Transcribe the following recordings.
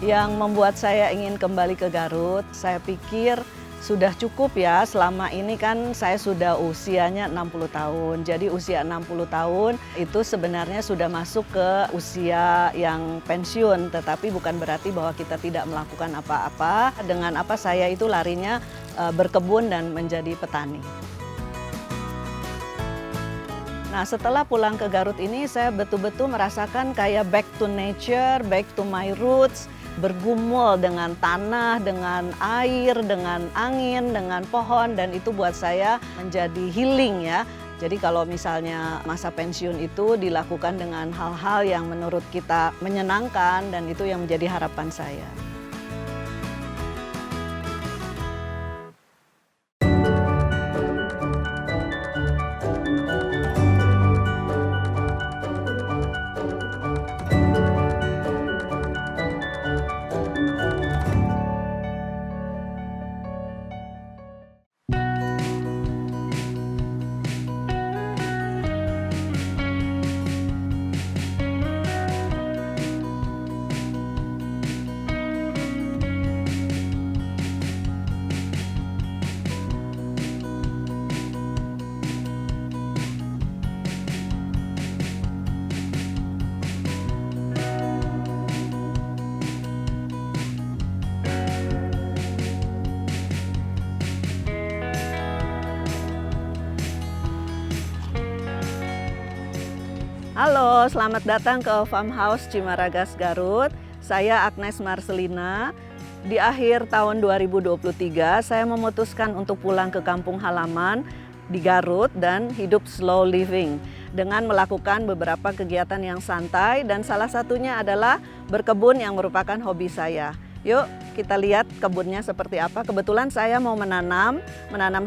Yang membuat saya ingin kembali ke Garut, saya pikir sudah cukup ya, selama ini kan saya sudah usianya 60 tahun. Jadi usia 60 tahun itu sebenarnya sudah masuk ke usia yang pensiun, tetapi bukan berarti bahwa kita tidak melakukan apa-apa. Dengan apa saya itu larinya berkebun dan menjadi petani. Nah, setelah pulang ke Garut ini saya betul-betul merasakan kayak back to nature, back to my roots, bergumul dengan tanah, dengan air, dengan angin, dengan pohon, dan itu buat saya menjadi healing ya. Jadi kalau misalnya masa pensiun itu dilakukan dengan hal-hal yang menurut kita menyenangkan, dan itu yang menjadi harapan saya. Halo, selamat datang ke Farmhouse Cimaragas Garut. Saya Agnes Marcelina. Di akhir tahun 2023, saya memutuskan untuk pulang ke kampung halaman di Garut dan hidup slow living dengan melakukan beberapa kegiatan yang santai, dan salah satunya adalah berkebun yang merupakan hobi saya. Yuk kita lihat kebunnya seperti apa. Kebetulan saya mau menanam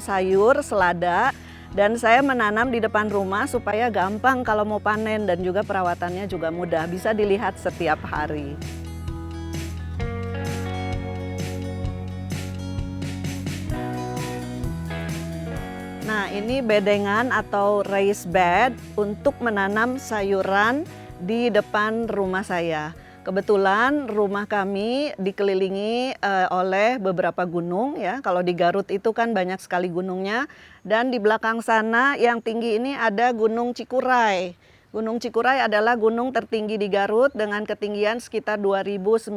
sayur, selada. Dan saya menanam di depan rumah supaya gampang kalau mau panen, dan juga perawatannya juga mudah, bisa dilihat setiap hari. Nah, ini bedengan atau raised bed untuk menanam sayuran di depan rumah saya. Kebetulan rumah kami dikelilingi oleh beberapa gunung ya. Kalau di Garut itu kan banyak sekali gunungnya. Dan di belakang sana yang tinggi ini ada Gunung Cikuray. Gunung Cikuray adalah gunung tertinggi di Garut dengan ketinggian sekitar 2.900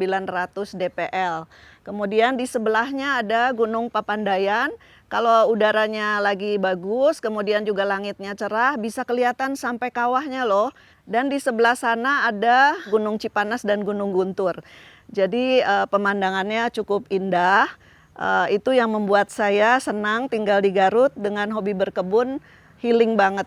dpl. Kemudian di sebelahnya ada Gunung Papandayan. Kalau udaranya lagi bagus, kemudian juga langitnya cerah, bisa kelihatan sampai kawahnya loh. Dan di sebelah sana ada Gunung Cipanas dan Gunung Guntur. Jadi pemandangannya cukup indah. Itu yang membuat saya senang tinggal di Garut dengan hobi berkebun, healing banget.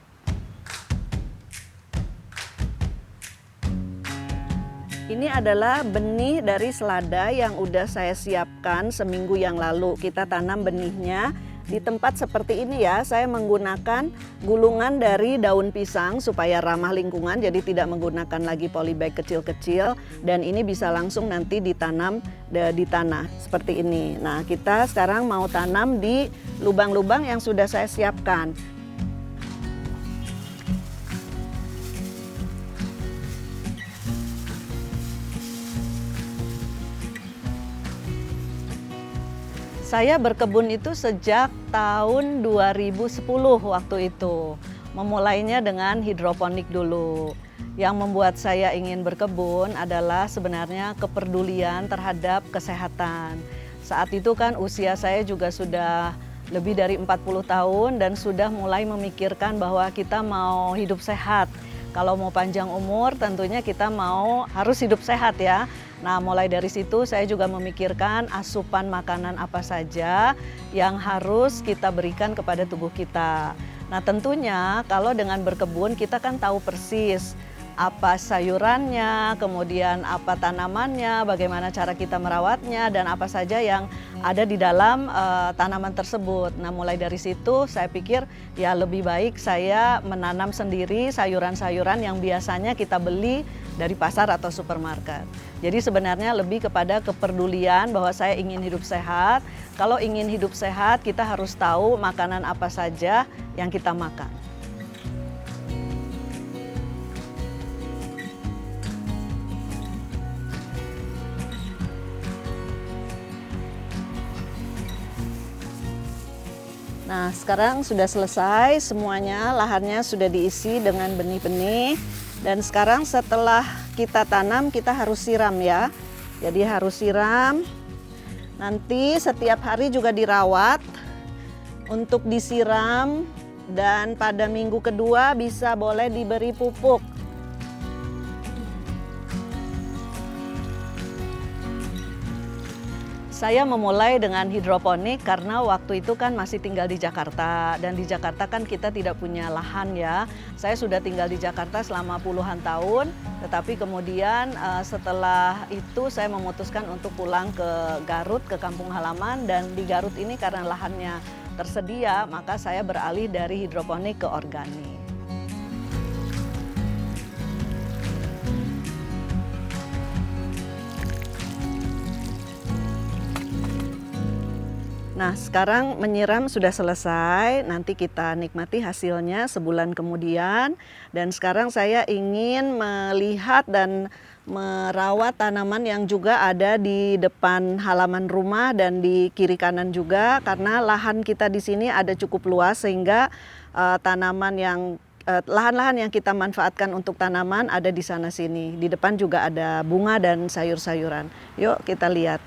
Ini adalah benih dari selada yang udah saya siapkan seminggu yang lalu. Kita tanam benihnya di tempat seperti ini ya. Saya menggunakan gulungan dari daun pisang supaya ramah lingkungan, jadi tidak menggunakan lagi polybag kecil-kecil, dan ini bisa langsung nanti ditanam di tanah seperti ini. Nah, kita sekarang mau tanam di lubang-lubang yang sudah saya siapkan. Saya berkebun itu sejak tahun 2010 waktu itu. Memulainya dengan hidroponik dulu. Yang membuat saya ingin berkebun adalah sebenarnya kepedulian terhadap kesehatan. Saat itu kan usia saya juga sudah lebih dari 40 tahun dan sudah mulai memikirkan bahwa kita mau hidup sehat. Kalau mau panjang umur tentunya kita harus hidup sehat ya. Nah, mulai dari situ saya juga memikirkan asupan makanan apa saja yang harus kita berikan kepada tubuh kita. Nah, tentunya kalau dengan berkebun kita kan tahu persis apa sayurannya, kemudian apa tanamannya, bagaimana cara kita merawatnya, dan apa saja yang ada di dalam tanaman tersebut. Nah, mulai dari situ saya pikir ya lebih baik saya menanam sendiri sayuran-sayuran yang biasanya kita beli dari pasar atau supermarket. Jadi sebenarnya lebih kepada kepedulian bahwa saya ingin hidup sehat. Kalau ingin hidup sehat, kita harus tahu makanan apa saja yang kita makan. Nah, sekarang sudah selesai semuanya, lahannya sudah diisi dengan benih-benih. Dan sekarang setelah kita tanam, kita harus siram ya. Jadi harus siram. Nanti setiap hari juga dirawat untuk disiram. Dan pada minggu kedua bisa boleh diberi pupuk. Saya memulai dengan hidroponik karena waktu itu kan masih tinggal di Jakarta, dan di Jakarta kan kita tidak punya lahan ya. Saya sudah tinggal di Jakarta selama puluhan tahun, tetapi kemudian setelah itu saya memutuskan untuk pulang ke Garut, ke kampung halaman, dan di Garut ini karena lahannya tersedia, maka saya beralih dari hidroponik ke organik. Nah, sekarang menyiram sudah selesai, nanti kita nikmati hasilnya sebulan kemudian. Dan sekarang saya ingin melihat dan merawat tanaman yang juga ada di depan halaman rumah dan di kiri kanan juga, karena lahan kita di sini ada cukup luas sehingga lahan-lahan yang kita manfaatkan untuk tanaman ada di sana sini. Di depan juga ada bunga dan sayur-sayuran. Yuk kita lihat.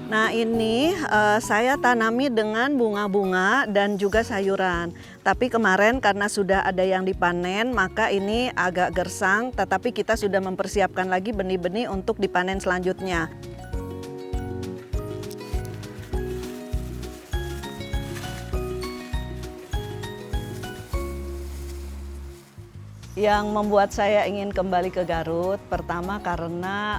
Nah, ini saya tanami dengan bunga-bunga dan juga sayuran. Tapi kemarin karena sudah ada yang dipanen, maka ini agak gersang, tetapi kita sudah mempersiapkan lagi benih-benih untuk dipanen selanjutnya. Yang membuat saya ingin kembali ke Garut, pertama karena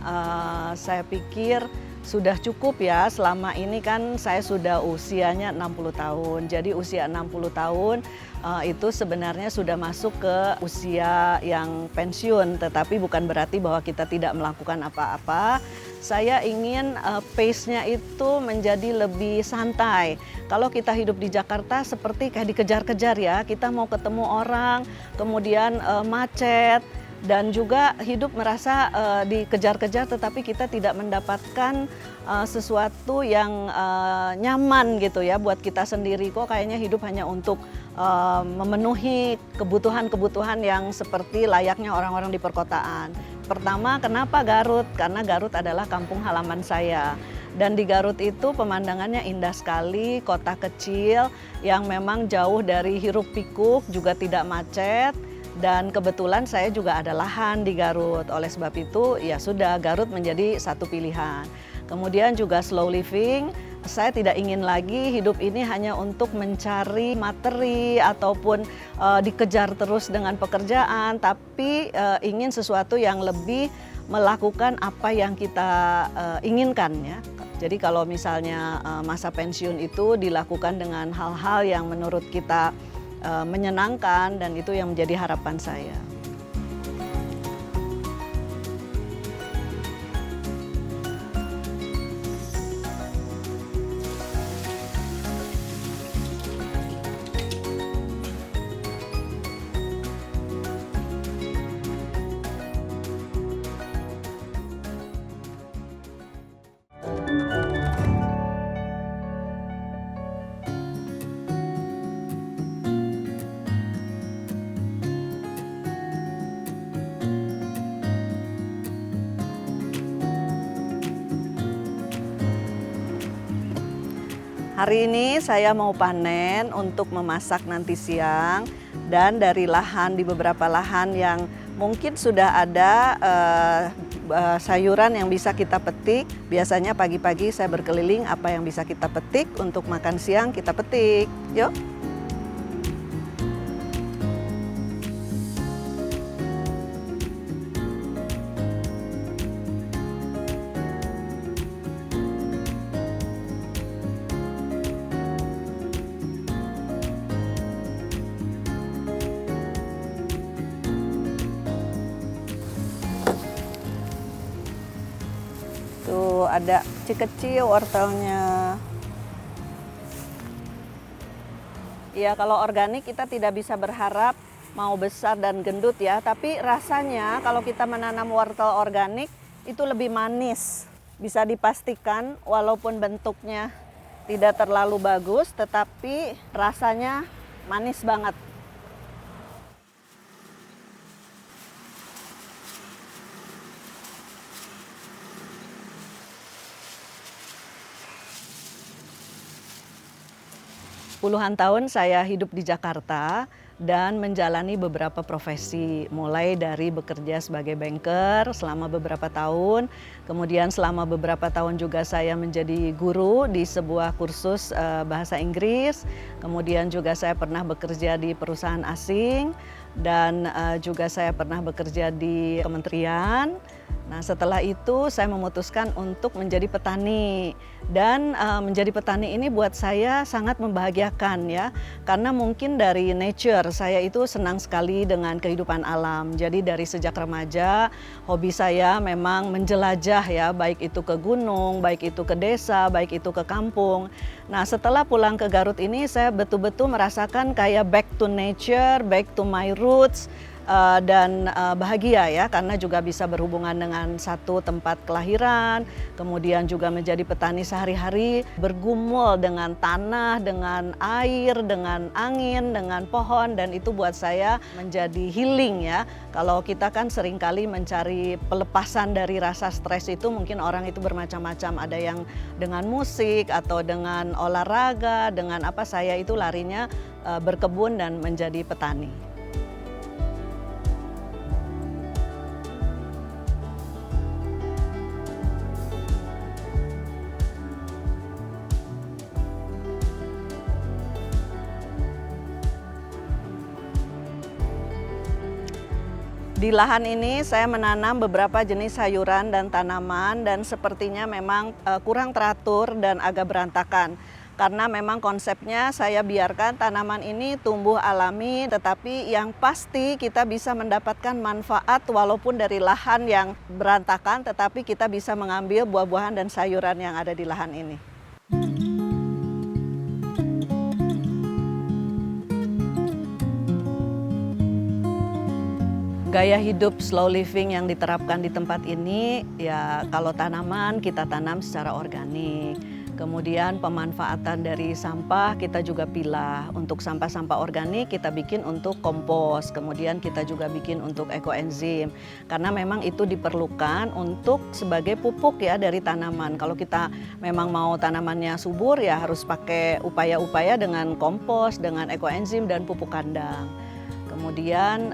saya pikir sudah cukup ya, selama ini kan saya sudah usianya 60 tahun. Jadi usia 60 tahun itu sebenarnya sudah masuk ke usia yang pensiun, tetapi bukan berarti bahwa kita tidak melakukan apa-apa. Saya ingin pace-nya itu menjadi lebih santai. Kalau kita hidup di Jakarta seperti kayak dikejar-kejar ya, kita mau ketemu orang, kemudian macet, dan juga hidup merasa dikejar-kejar tetapi kita tidak mendapatkan sesuatu yang nyaman gitu ya buat kita sendiri. Kok kayaknya hidup hanya untuk memenuhi kebutuhan-kebutuhan yang seperti layaknya orang-orang di perkotaan. Pertama, kenapa Garut? Karena Garut adalah kampung halaman saya. Dan di Garut itu pemandangannya indah sekali, kota kecil yang memang jauh dari hiruk pikuk, juga tidak macet. Dan kebetulan saya juga ada lahan di Garut, oleh sebab itu ya sudah, Garut menjadi satu pilihan. Kemudian juga slow living, saya tidak ingin lagi hidup ini hanya untuk mencari materi ataupun dikejar terus dengan pekerjaan, tapi ingin sesuatu yang lebih melakukan apa yang kita inginkan ya. Jadi kalau misalnya masa pensiun itu dilakukan dengan hal-hal yang menurut kita menyenangkan, dan itu yang menjadi harapan saya. Hari ini saya mau panen untuk memasak nanti siang, dan dari lahan, di beberapa lahan yang mungkin sudah ada sayuran yang bisa kita petik. Biasanya pagi-pagi saya berkeliling apa yang bisa kita petik untuk makan siang, kita petik. Yuk. Tuh ada kecil-kecil wortelnya. Ya kalau organik kita tidak bisa berharap mau besar dan gendut ya, tapi rasanya kalau kita menanam wortel organik itu lebih manis. Bisa dipastikan walaupun bentuknya tidak terlalu bagus, tetapi rasanya manis banget. Puluhan tahun saya hidup di Jakarta dan menjalani beberapa profesi, mulai dari bekerja sebagai banker selama beberapa tahun, kemudian selama beberapa tahun juga saya menjadi guru di sebuah kursus bahasa Inggris, kemudian juga saya pernah bekerja di perusahaan asing, dan juga saya pernah bekerja di kementerian. Nah, setelah itu saya memutuskan untuk menjadi petani, dan menjadi petani ini buat saya sangat membahagiakan ya, karena mungkin dari nature saya itu senang sekali dengan kehidupan alam. Jadi dari sejak remaja hobi saya memang menjelajah ya, baik itu ke gunung, baik itu ke desa, baik itu ke kampung. Nah, setelah pulang ke Garut ini saya betul-betul merasakan kayak back to nature, back to my roots. Dan bahagia ya, karena juga bisa berhubungan dengan satu tempat kelahiran, kemudian juga menjadi petani sehari-hari, bergumul dengan tanah, dengan air, dengan angin, dengan pohon, dan itu buat saya menjadi healing ya. Kalau kita kan seringkali mencari pelepasan dari rasa stres itu, mungkin orang itu bermacam-macam, ada yang dengan musik atau dengan olahraga, dengan apa, saya itu larinya berkebun dan menjadi petani. Di lahan ini saya menanam beberapa jenis sayuran dan tanaman, dan sepertinya memang kurang teratur dan agak berantakan. Karena memang konsepnya saya biarkan tanaman ini tumbuh alami, tetapi yang pasti kita bisa mendapatkan manfaat walaupun dari lahan yang berantakan, tetapi kita bisa mengambil buah-buahan dan sayuran yang ada di lahan ini. Gaya hidup slow living yang diterapkan di tempat ini, ya kalau tanaman kita tanam secara organik. Kemudian pemanfaatan dari sampah kita juga pilah. Untuk sampah-sampah organik kita bikin untuk kompos. Kemudian kita juga bikin untuk ekoenzim. Karena memang itu diperlukan untuk sebagai pupuk ya dari tanaman. Kalau kita memang mau tanamannya subur ya harus pakai upaya-upaya dengan kompos, dengan ekoenzim dan pupuk kandang. Kemudian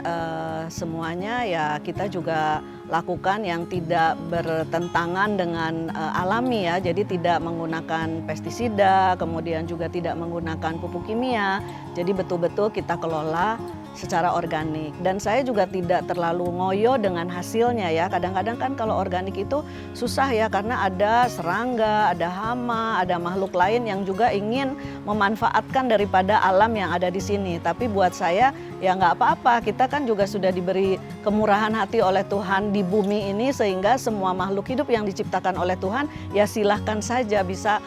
semuanya ya kita juga lakukan yang tidak bertentangan dengan alami ya, jadi tidak menggunakan pestisida, kemudian juga tidak menggunakan pupuk kimia, jadi betul-betul kita kelola secara organik. Dan saya juga tidak terlalu ngoyo dengan hasilnya ya, kadang-kadang kan kalau organik itu susah ya, karena ada serangga, ada hama, ada makhluk lain yang juga ingin memanfaatkan daripada alam yang ada di sini. Tapi buat saya ya nggak apa-apa, kita kan juga sudah diberi kemurahan hati oleh Tuhan di bumi ini, sehingga semua makhluk hidup yang diciptakan oleh Tuhan ya silahkan saja bisa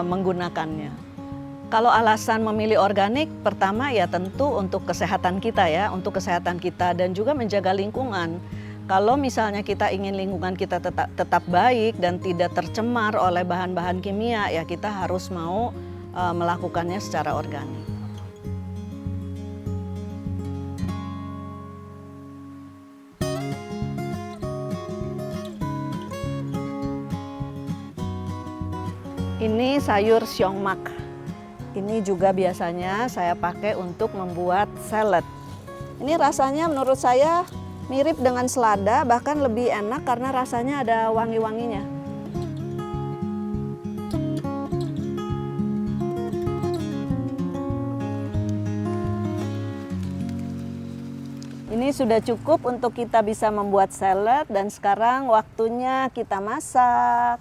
menggunakannya. Kalau alasan memilih organik, pertama ya tentu untuk kesehatan kita ya, untuk kesehatan kita dan juga menjaga lingkungan. Kalau misalnya kita ingin lingkungan kita tetap baik dan tidak tercemar oleh bahan-bahan kimia, ya kita harus mau melakukannya secara organik. Ini sayur siongmak. Ini juga biasanya saya pakai untuk membuat salad. Ini rasanya menurut saya mirip dengan selada, bahkan lebih enak karena rasanya ada wangi-wanginya. Ini sudah cukup untuk kita bisa membuat salad, dan sekarang waktunya kita masak.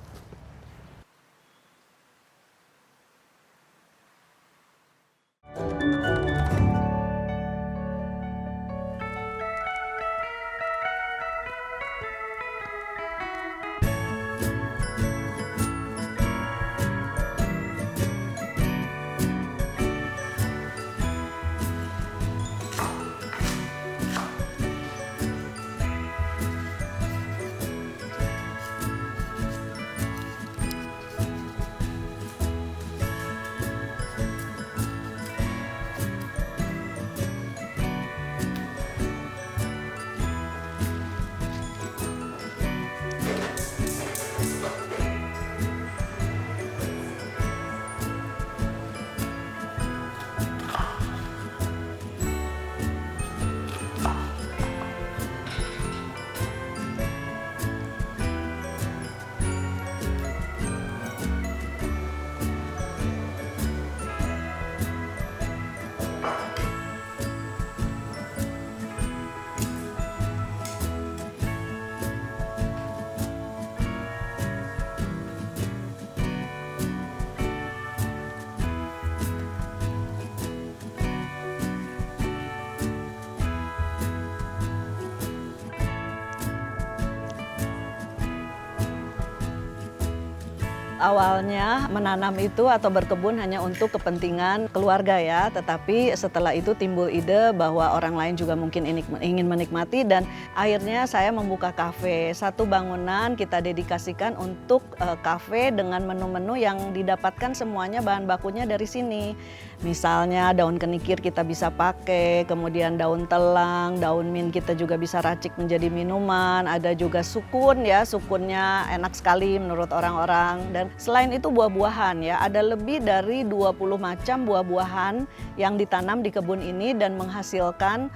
Awalnya menanam itu atau berkebun hanya untuk kepentingan keluarga ya, tetapi setelah itu timbul ide bahwa orang lain juga mungkin ingin menikmati, dan akhirnya saya membuka kafe. Satu bangunan kita dedikasikan untuk kafe dengan menu-menu yang didapatkan semuanya bahan bakunya dari sini. Misalnya daun kenikir kita bisa pakai, kemudian daun telang, daun mint kita juga bisa racik menjadi minuman, ada juga sukun ya, sukunnya enak sekali menurut orang-orang. Dan selain itu buah-buahan ya, ada lebih dari 20 macam buah-buahan yang ditanam di kebun ini dan menghasilkan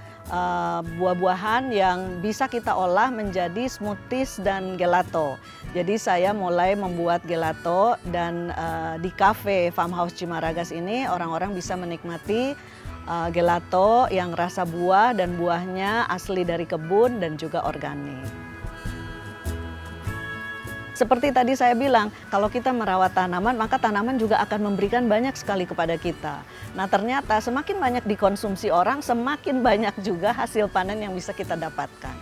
buah-buahan yang bisa kita olah menjadi smoothies dan gelato. Jadi saya mulai membuat gelato dan di cafe Farmhouse Cimaragas ini orang-orang bisa menikmati gelato yang rasa buah dan buahnya asli dari kebun dan juga organik. Seperti tadi saya bilang, kalau kita merawat tanaman, maka tanaman juga akan memberikan banyak sekali kepada kita. Nah, ternyata semakin banyak dikonsumsi orang, semakin banyak juga hasil panen yang bisa kita dapatkan.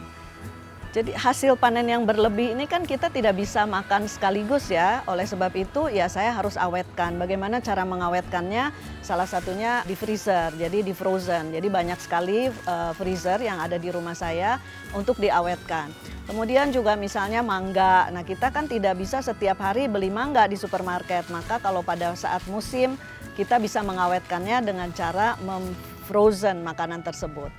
Jadi hasil panen yang berlebih ini kan kita tidak bisa makan sekaligus ya. Oleh sebab itu ya saya harus awetkan. Bagaimana cara mengawetkannya? Salah satunya di freezer, jadi di frozen. Jadi banyak sekali freezer yang ada di rumah saya untuk diawetkan. Kemudian juga misalnya mangga. Nah, kita kan tidak bisa setiap hari beli mangga di supermarket. Maka kalau pada saat musim kita bisa mengawetkannya dengan cara memfrozen makanan tersebut.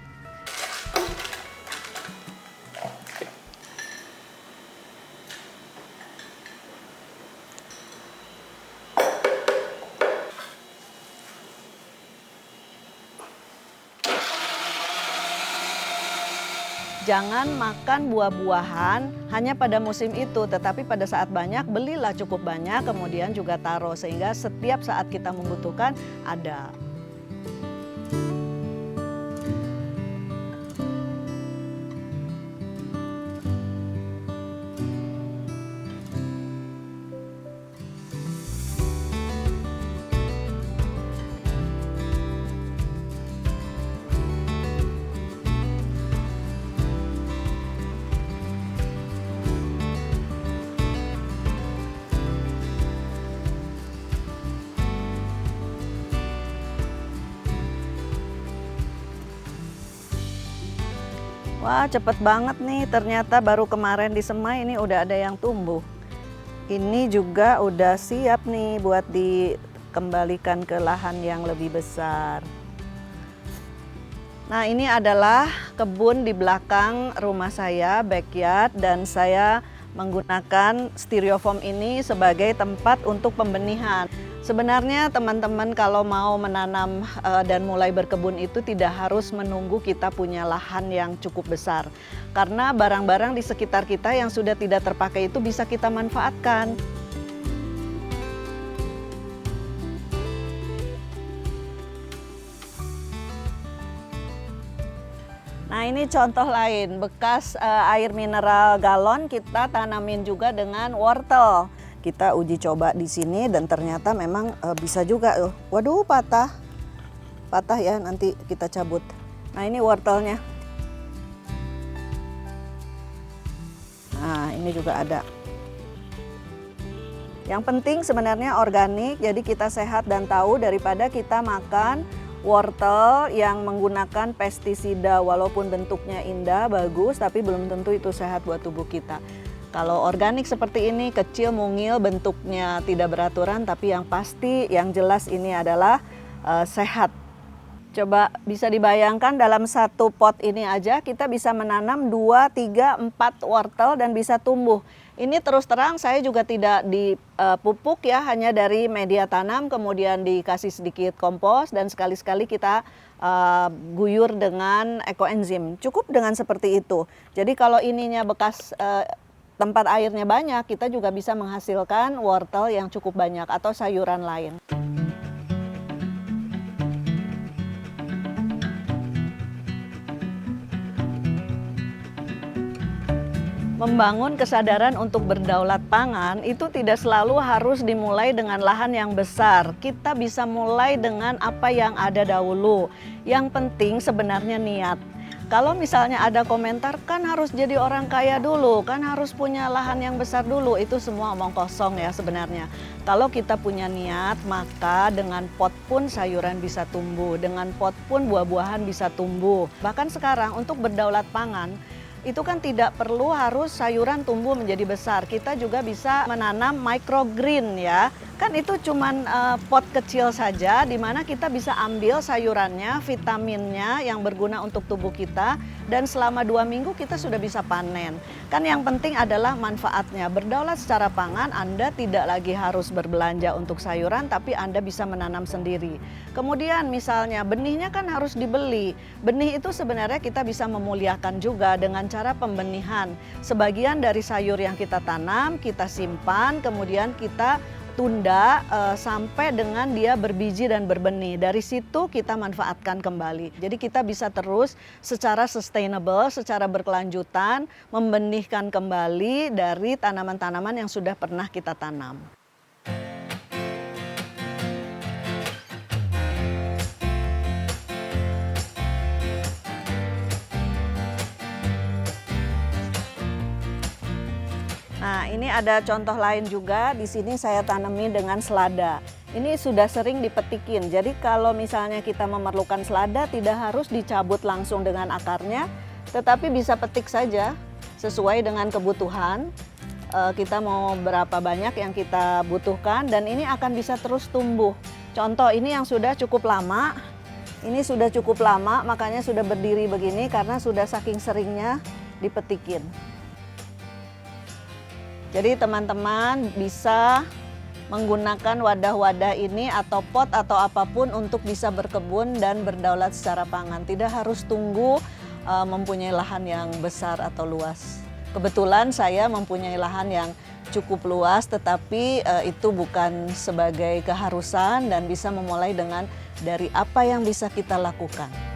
Jangan makan buah-buahan hanya pada musim itu, tetapi pada saat banyak, belilah cukup banyak, kemudian juga taruh, sehingga setiap saat kita membutuhkan ada. Wah, cepet banget nih, ternyata baru kemarin disemai ini udah ada yang tumbuh. Ini juga udah siap nih buat dikembalikan ke lahan yang lebih besar. Nah, ini adalah kebun di belakang rumah saya, backyard, dan saya menggunakan styrofoam ini sebagai tempat untuk pembenihan. Sebenarnya teman-teman kalau mau menanam dan mulai berkebun itu tidak harus menunggu kita punya lahan yang cukup besar. Karena barang-barang di sekitar kita yang sudah tidak terpakai itu bisa kita manfaatkan. Nah, ini contoh lain, bekas air mineral galon kita tanamin juga dengan wortel. Kita uji coba di sini dan ternyata memang bisa juga. Waduh, patah. Patah ya, nanti kita cabut. Nah, ini wortelnya. Nah, ini juga ada. Yang penting sebenarnya organik, jadi kita sehat dan tahu daripada kita makan wortel yang menggunakan pestisida. Walaupun bentuknya indah, bagus, tapi belum tentu itu sehat buat tubuh kita. Kalau organik seperti ini, kecil, mungil, bentuknya tidak beraturan, tapi yang pasti, yang jelas ini adalah sehat. Coba bisa dibayangkan dalam satu pot ini aja kita bisa menanam 2, 3, 4 wortel dan bisa tumbuh. Ini terus terang saya juga tidak dipupuk ya, hanya dari media tanam, kemudian dikasih sedikit kompos dan sekali-sekali kita guyur dengan ekoenzim. Cukup dengan seperti itu. Jadi kalau ininya bekas tempat airnya banyak, kita juga bisa menghasilkan wortel yang cukup banyak atau sayuran lain. Membangun kesadaran untuk berdaulat pangan itu tidak selalu harus dimulai dengan lahan yang besar. Kita bisa mulai dengan apa yang ada dahulu. Yang penting sebenarnya niat. Kalau misalnya ada komentar, kan harus jadi orang kaya dulu, kan harus punya lahan yang besar dulu, itu semua omong kosong ya sebenarnya. Kalau kita punya niat, maka dengan pot pun sayuran bisa tumbuh, dengan pot pun buah-buahan bisa tumbuh. Bahkan sekarang untuk berdaulat pangan, itu kan tidak perlu harus sayuran tumbuh menjadi besar. Kita juga bisa menanam microgreen ya. Kan itu cuman pot kecil saja di mana kita bisa ambil sayurannya, vitaminnya yang berguna untuk tubuh kita, dan selama 2 minggu kita sudah bisa panen. Kan yang penting adalah manfaatnya. Berdaulat secara pangan, Anda tidak lagi harus berbelanja untuk sayuran, tapi Anda bisa menanam sendiri. Kemudian misalnya benihnya kan harus dibeli. Benih itu sebenarnya kita bisa memuliakan juga dengan cara pembenihan. Sebagian dari sayur yang kita tanam, kita simpan, kemudian kita tunda sampai dengan dia berbiji dan berbenih. Dari situ kita manfaatkan kembali. Jadi kita bisa terus secara sustainable, secara berkelanjutan membenihkan kembali dari tanaman-tanaman yang sudah pernah kita tanam. Nah, ini ada contoh lain juga. Di sini saya tanami dengan selada. Ini sudah sering dipetikin. Jadi kalau misalnya kita memerlukan selada, tidak harus dicabut langsung dengan akarnya, tetapi bisa petik saja sesuai dengan kebutuhan. Kita mau berapa banyak yang kita butuhkan, dan ini akan bisa terus tumbuh. Contoh ini yang sudah cukup lama. Ini sudah cukup lama, makanya sudah berdiri begini karena sudah saking seringnya dipetikin. Jadi teman-teman bisa menggunakan wadah-wadah ini atau pot atau apapun untuk bisa berkebun dan berdaulat secara pangan. Tidak harus tunggu mempunyai lahan yang besar atau luas. Kebetulan saya mempunyai lahan yang cukup luas, tetapi itu bukan sebagai keharusan dan bisa memulai dengan dari apa yang bisa kita lakukan.